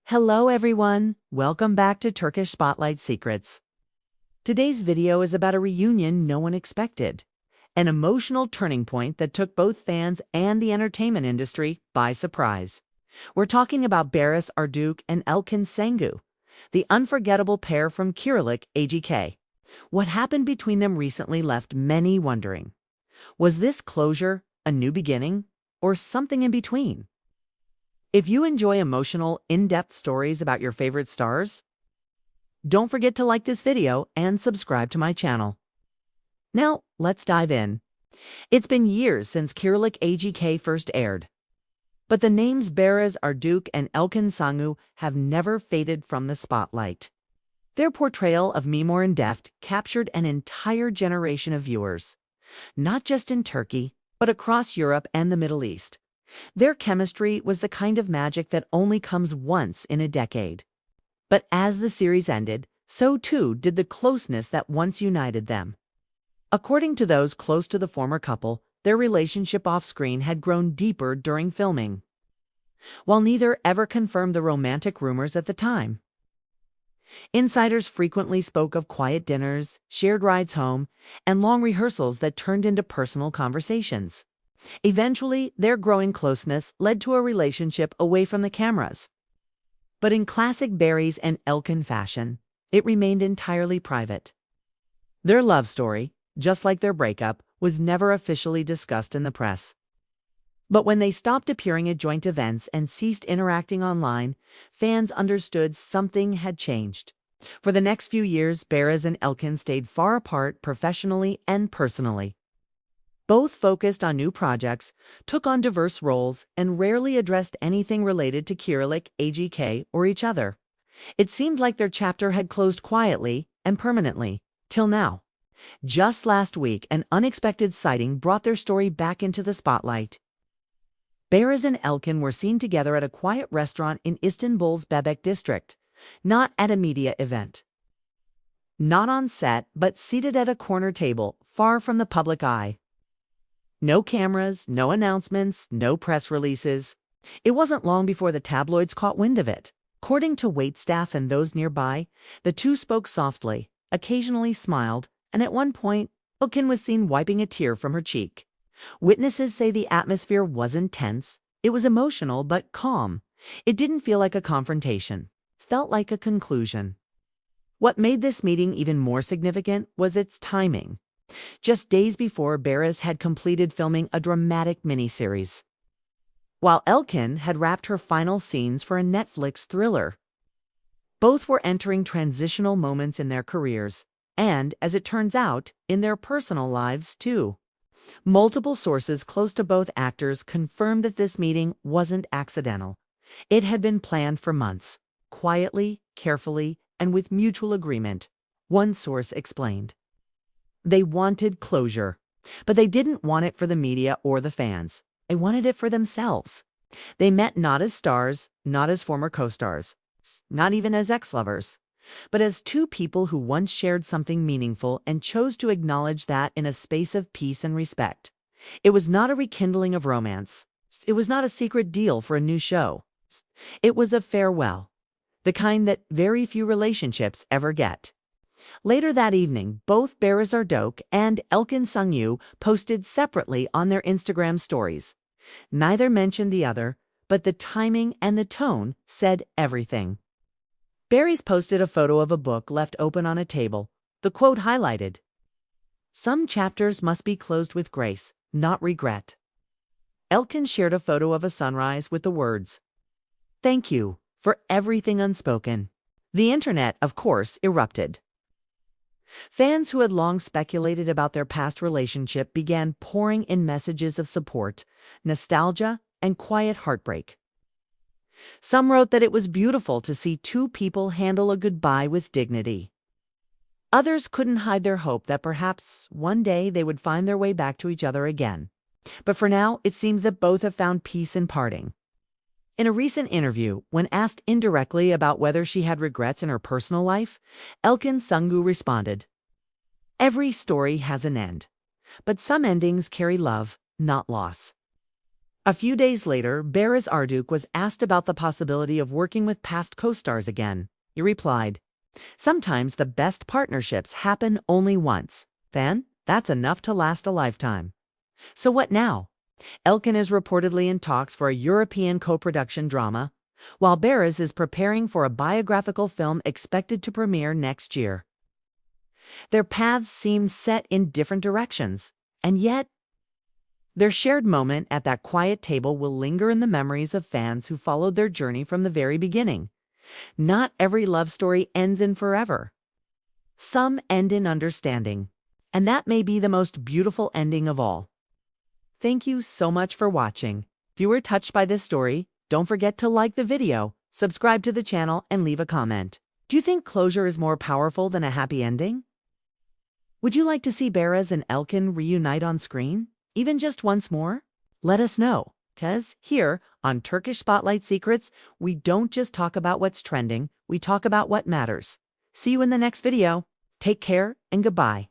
Hello everyone, welcome back to Turkish Spotlight Secrets. Today's video is about a reunion no one expected, an emotional turning point that took both fans and the entertainment industry by surprise. We're talking about Barış Arduç and Elçin Sangu, the unforgettable pair from Kiralık AGK. What happened between them recently left many wondering. Was this closure, a new beginning, or something in between? If you enjoy emotional, in-depth stories about your favorite stars, don't forget to like this video and subscribe to my channel. Now, let's dive in. It's been years since Kiralık AGK first aired, but the names Barış Arduç and Elçin Sangu have never faded from the spotlight. Their portrayal of Mimar in depth captured an entire generation of viewers, not just in Turkey, but across Europe and the Middle East. Their chemistry was the kind of magic that only comes once in a decade. But as the series ended, so too did the closeness that once united them. According to those close to the former couple, their relationship off-screen had grown deeper during filming, while neither ever confirmed the romantic rumors at the time. Insiders frequently spoke of quiet dinners, shared rides home, and long rehearsals that turned into personal conversations. Eventually, their growing closeness led to a relationship away from the cameras. But in classic Barış and Elçin fashion, it remained entirely private. Their love story, just like their breakup, was never officially discussed in the press. But when they stopped appearing at joint events and ceased interacting online, fans understood something had changed. For the next few years, Barış and Elçin stayed far apart professionally and personally. Both focused on new projects, took on diverse roles, and rarely addressed anything related to Kiralık AGK or each other. It seemed like their chapter had closed quietly and permanently, till now. Just last week, an unexpected sighting brought their story back into the spotlight. Barış and Elçin were seen together at a quiet restaurant in Istanbul's Bebek district, not at a media event. Not on set, but seated at a corner table, far from the public eye. No cameras, no announcements, no press releases. It wasn't long before the tabloids caught wind of it. According to waitstaff and those nearby, the two spoke softly, occasionally smiled, and at one point, Elçin was seen wiping a tear from her cheek. Witnesses say the atmosphere wasn't tense. It was emotional but calm. It didn't feel like a confrontation. Felt like a conclusion. What made this meeting even more significant was its timing. Just days before, Barış had completed filming a dramatic miniseries, while Elçin had wrapped her final scenes for a Netflix thriller. Both were entering transitional moments in their careers, and, as it turns out, in their personal lives too. Multiple sources close to both actors confirmed that this meeting wasn't accidental. It had been planned for months, quietly, carefully, and with mutual agreement, one source explained. They wanted closure, but they didn't want it for the media or the fans. They wanted it for themselves. They met not as stars, not as former co-stars, not even as ex-lovers, but as two people who once shared something meaningful and chose to acknowledge that in a space of peace and respect. It was not a rekindling of romance. It was not a secret deal for a new show. It was a farewell, the kind that very few relationships ever get. Later that evening, both Barış Arduç and Elçin Sangu posted separately on their Instagram stories. Neither mentioned the other, but the timing and the tone said everything. Barış posted a photo of a book left open on a table. The quote highlighted, "Some chapters must be closed with grace, not regret." Elçin shared a photo of a sunrise with the words, "Thank you for everything unspoken." The internet, of course, erupted. Fans who had long speculated about their past relationship began pouring in messages of support, nostalgia, and quiet heartbreak. Some wrote that it was beautiful to see two people handle a goodbye with dignity. Others couldn't hide their hope that perhaps one day they would find their way back to each other again. But for now, it seems that both have found peace in parting. In a recent interview, when asked indirectly about whether she had regrets in her personal life, Elçin Sangu responded, "Every story has an end, but some endings carry love, not loss." A few days later, Barış was asked about the possibility of working with past co-stars again. He replied, "Sometimes the best partnerships happen only once. Then, that's enough to last a lifetime." So what now? Elçin is reportedly in talks for a European co-production drama, while Barış is preparing for a biographical film expected to premiere next year. Their paths seem set in different directions, and yet their shared moment at that quiet table will linger in the memories of fans who followed their journey from the very beginning. Not every love story ends in forever. Some end in understanding, and that may be the most beautiful ending of all. Thank you so much for watching. If you were touched by this story, don't forget to like the video, subscribe to the channel, and leave a comment. Do you think closure is more powerful than a happy ending? Would you like to see Barış and Elçin reunite on screen, even just once more? Let us know, because here on Turkish Spotlight Secrets, we don't just talk about what's trending, we talk about what matters. See you in the next video. Take care and goodbye.